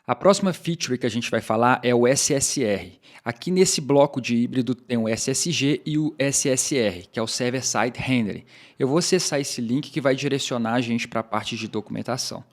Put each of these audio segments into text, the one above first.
A próxima feature que a gente vai falar é o SSR. Aqui nesse bloco de híbrido tem o SSG e o SSR, que é o Server Side Rendering. Eu vou acessar esse link que vai direcionar a gente para a parte de documentação.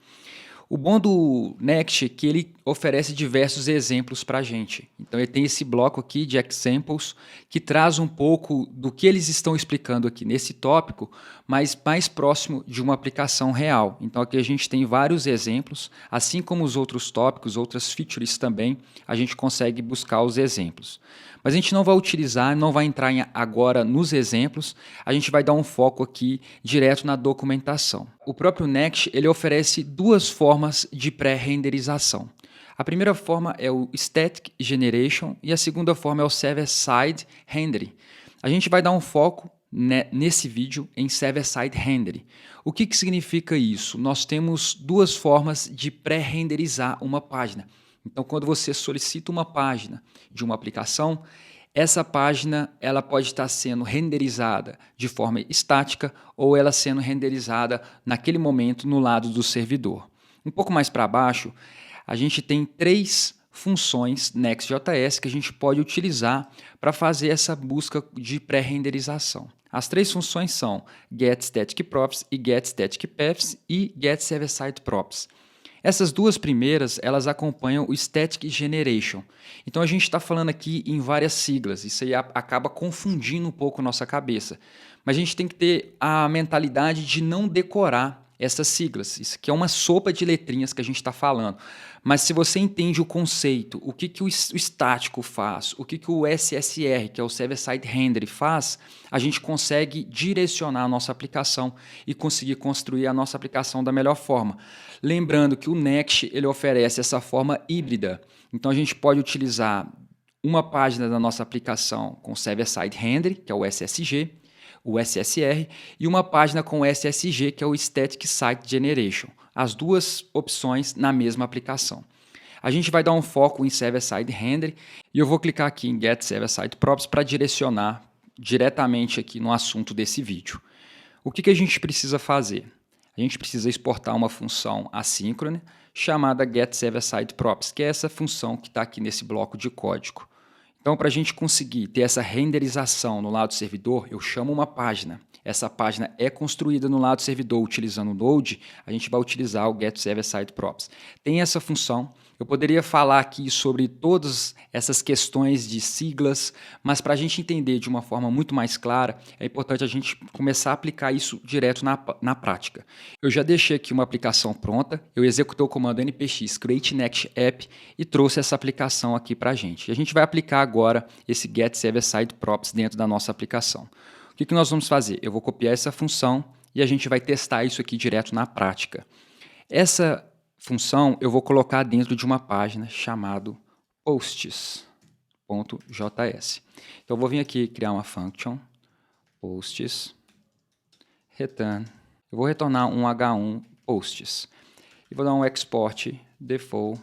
O bom do Next é que ele oferece diversos exemplos para a gente. Então ele tem esse bloco aqui de examples que traz um pouco do que eles estão explicando aqui nesse tópico, mas mais próximo de uma aplicação real. Então aqui a gente tem vários exemplos, assim como os outros tópicos, outras features também, a gente consegue buscar os exemplos. Mas a gente não vai utilizar, não vai entrar agora nos exemplos, a gente vai dar um foco aqui direto na documentação. O próprio Next ele oferece duas formas de pré-renderização. A primeira forma é o Static Generation e a segunda forma é o Server Side Rendering. A gente vai dar um foco nesse vídeo em Server Side Rendering. O que significa isso? Nós temos duas formas de pré-renderizar uma página. Então, quando você solicita uma página de uma aplicação, essa página ela pode estar sendo renderizada de forma estática ou ela sendo renderizada naquele momento no lado do servidor. Um pouco mais para baixo, a gente tem três funções Next.js que a gente pode utilizar para fazer essa busca de pré-renderização. As três funções são getStaticProps e getStaticPaths e getServerSideProps. Essas duas primeiras, elas acompanham o Static Generation. Então a gente está falando aqui em várias siglas, isso aí acaba confundindo um pouco a nossa cabeça. Mas a gente tem que ter a mentalidade de não decorar essas siglas. Isso aqui é uma sopa de letrinhas que a gente está falando. Mas se você entende o conceito, o que o estático faz, o que o SSR, que é o Server Side Rendering, faz, a gente consegue direcionar a nossa aplicação e conseguir construir a nossa aplicação da melhor forma. Lembrando que o Next ele oferece essa forma híbrida. Então a gente pode utilizar uma página da nossa aplicação com Server Side Rendering, que é o SSG, o SSR, e uma página com o SSG, que é o Static Site Generation. As duas opções na mesma aplicação. A gente vai dar um foco em Server Side Rendering e eu vou clicar aqui em Get Server Side Props para direcionar diretamente aqui no assunto desse vídeo. O que a gente precisa fazer? A gente precisa exportar uma função assíncrona chamada getServerSideProps, que é essa função que está aqui nesse bloco de código. Então, para a gente conseguir ter essa renderização no lado servidor, eu chamo uma página. Essa página é construída no lado servidor utilizando o Node, a gente vai utilizar o getServerSideProps. Tem essa função. Eu poderia falar aqui sobre todas essas questões de siglas, mas para a gente entender de uma forma muito mais clara, é importante a gente começar a aplicar isso direto na prática. Eu já deixei aqui uma aplicação pronta, eu executei o comando npx create next app e trouxe essa aplicação aqui para a gente. E a gente vai aplicar agora esse getServerSideProps dentro da nossa aplicação. O que nós vamos fazer? Eu vou copiar essa função e a gente vai testar isso aqui direto na prática. Essa função eu vou colocar dentro de uma página chamada posts.js. Então eu vou vir aqui criar uma function posts return. Eu vou retornar um h1 posts e vou dar um export default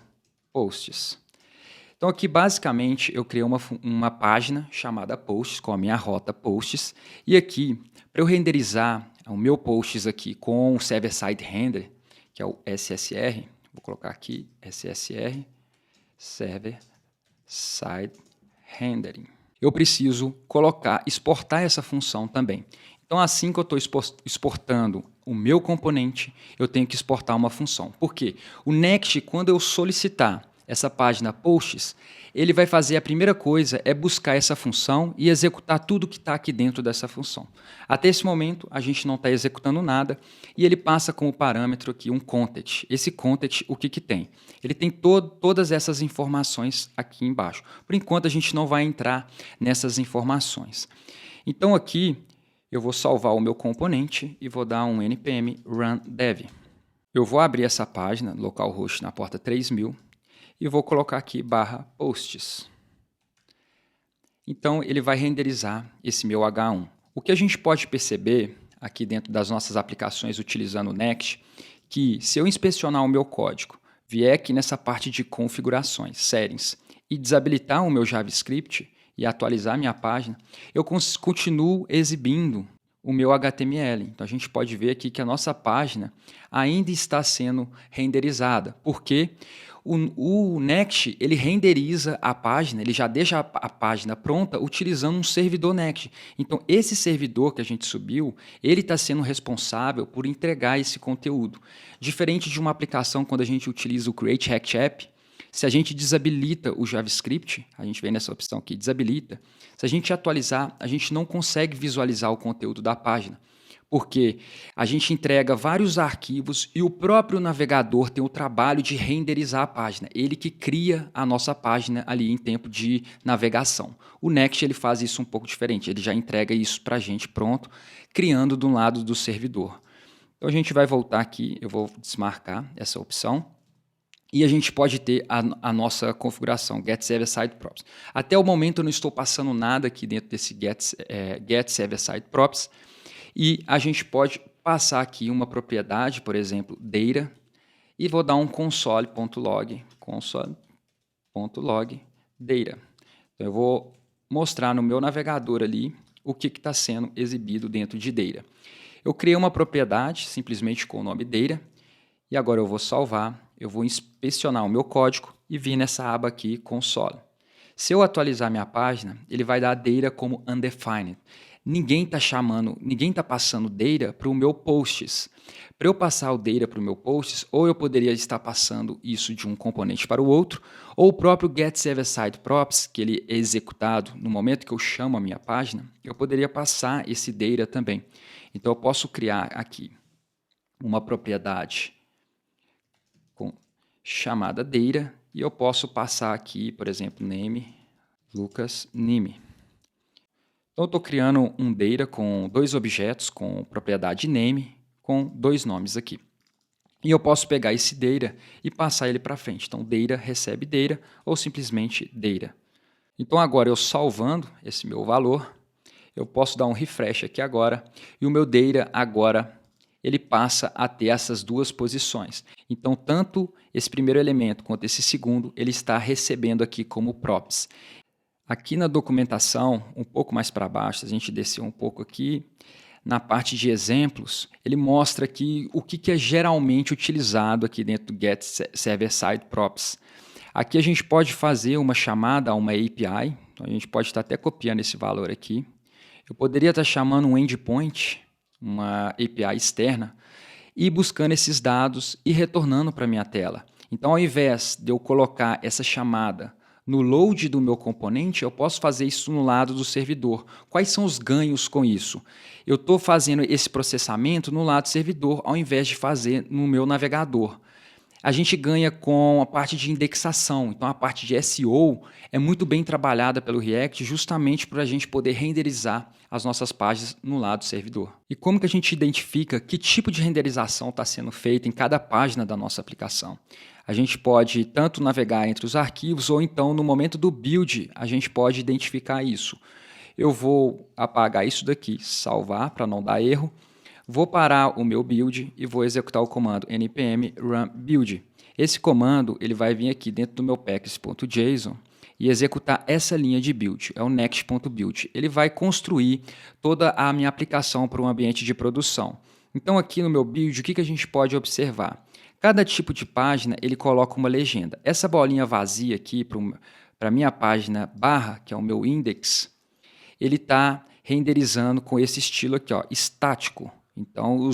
posts. Então aqui basicamente eu criei uma página chamada posts com a minha rota posts e aqui para eu renderizar o meu posts aqui com o server side render, que é o SSR, vou colocar aqui SSR server side rendering. Eu preciso exportar essa função também. Então assim que eu estou exportando o meu componente, eu tenho que exportar uma função. Por quê? O Next, quando eu solicitar essa página posts, ele vai fazer a primeira coisa é buscar essa função e executar tudo que está aqui dentro dessa função. Até esse momento, a gente não está executando nada e ele passa como parâmetro aqui um content. Esse content, o que tem? Ele tem todas essas informações aqui embaixo. Por enquanto, a gente não vai entrar nessas informações. Então, aqui, eu vou salvar o meu componente e vou dar um npm run dev. Eu vou abrir essa página, localhost na porta 3000, e vou colocar aqui /posts. Então, ele vai renderizar esse meu H1. O que a gente pode perceber aqui dentro das nossas aplicações utilizando o Next, que se eu inspecionar o meu código, vier aqui nessa parte de configurações, settings, e desabilitar o meu JavaScript e atualizar minha página, eu continuo exibindo o meu HTML. Então, a gente pode ver aqui que a nossa página ainda está sendo renderizada, porque o Next, ele renderiza a página, ele já deixa a página pronta utilizando um servidor Next. Então, esse servidor que a gente subiu, ele está sendo responsável por entregar esse conteúdo. Diferente de uma aplicação quando a gente utiliza o Create React App, se a gente desabilita o JavaScript, a gente vem nessa opção aqui, desabilita, se a gente atualizar, a gente não consegue visualizar o conteúdo da página, porque a gente entrega vários arquivos e o próprio navegador tem o trabalho de renderizar a página, ele que cria a nossa página ali em tempo de navegação. O Next ele faz isso um pouco diferente, ele já entrega isso para a gente pronto, criando do lado do servidor. Então a gente vai voltar aqui, eu vou desmarcar essa opção. E a gente pode ter a nossa configuração Get Server Side Props. Até o momento eu não estou passando nada aqui dentro desse Get Server Side Props. E a gente pode passar aqui uma propriedade, por exemplo, data, e vou dar um console.log data. Então eu vou mostrar no meu navegador ali o que está sendo exibido dentro de data. Eu criei uma propriedade simplesmente com o nome data, e agora eu vou salvar. Eu vou inspecionar o meu código e vir nessa aba aqui, console. Se eu atualizar minha página, ele vai dar data como undefined. Ninguém está passando data para o meu posts. Para eu passar o data para o meu posts, ou eu poderia estar passando isso de um componente para o outro, ou o próprio Get Server Side Props, que ele é executado no momento que eu chamo a minha página, eu poderia passar esse data também. Então eu posso criar aqui uma propriedade chamada data, e eu posso passar aqui, por exemplo, name, Lucas Nime. Então eu estou criando um data com dois objetos, com propriedade name, com dois nomes aqui. E eu posso pegar esse data e passar ele para frente. Então data recebe data ou simplesmente data. Então agora eu salvando esse meu valor, eu posso dar um refresh aqui agora, e o meu data agora ele passa a ter essas duas posições. Então, tanto esse primeiro elemento quanto esse segundo, ele está recebendo aqui como props. Aqui na documentação, um pouco mais para baixo, a gente desceu um pouco aqui, na parte de exemplos, ele mostra aqui o que é geralmente utilizado aqui dentro do Get Server Side Props. Aqui a gente pode fazer uma chamada a uma API, então a gente pode estar até copiando esse valor aqui. Eu poderia estar chamando um endpoint, uma API externa, e buscando esses dados e retornando para a minha tela. Então, ao invés de eu colocar essa chamada no load do meu componente, eu posso fazer isso no lado do servidor. Quais são os ganhos com isso? Eu estou fazendo esse processamento no lado do servidor, ao invés de fazer no meu navegador. A gente ganha com a parte de indexação, então a parte de SEO é muito bem trabalhada pelo React justamente para a gente poder renderizar as nossas páginas no lado do servidor. E como que a gente identifica que tipo de renderização está sendo feita em cada página da nossa aplicação? A gente pode tanto navegar entre os arquivos ou então no momento do build a gente pode identificar isso. Eu vou apagar isso daqui, salvar para não dar erro. Vou parar o meu build e vou executar o comando npm run build. Esse comando ele vai vir aqui dentro do meu package.json e executar essa linha de build, é o next.build. Ele vai construir toda a minha aplicação para um ambiente de produção. Então aqui no meu build, o que a gente pode observar? Cada tipo de página ele coloca uma legenda. Essa bolinha vazia aqui para a minha página barra, que é o meu index, ele está renderizando com esse estilo aqui, ó, estático. Então,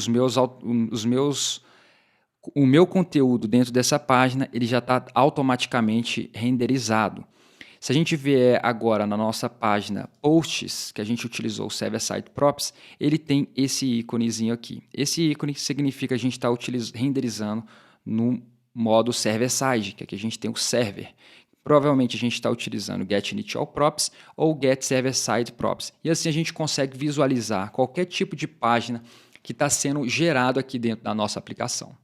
o meu conteúdo dentro dessa página ele já está automaticamente renderizado. Se a gente vier agora na nossa página Posts, que a gente utilizou o Server Side Props, ele tem esse íconezinho aqui. Esse ícone significa que a gente está renderizando no modo Server-Side, que aqui a gente tem o server. Provavelmente a gente está utilizando Get Initial Props ou Get Server Side Props. E assim a gente consegue visualizar qualquer tipo de página que está sendo gerado aqui dentro da nossa aplicação.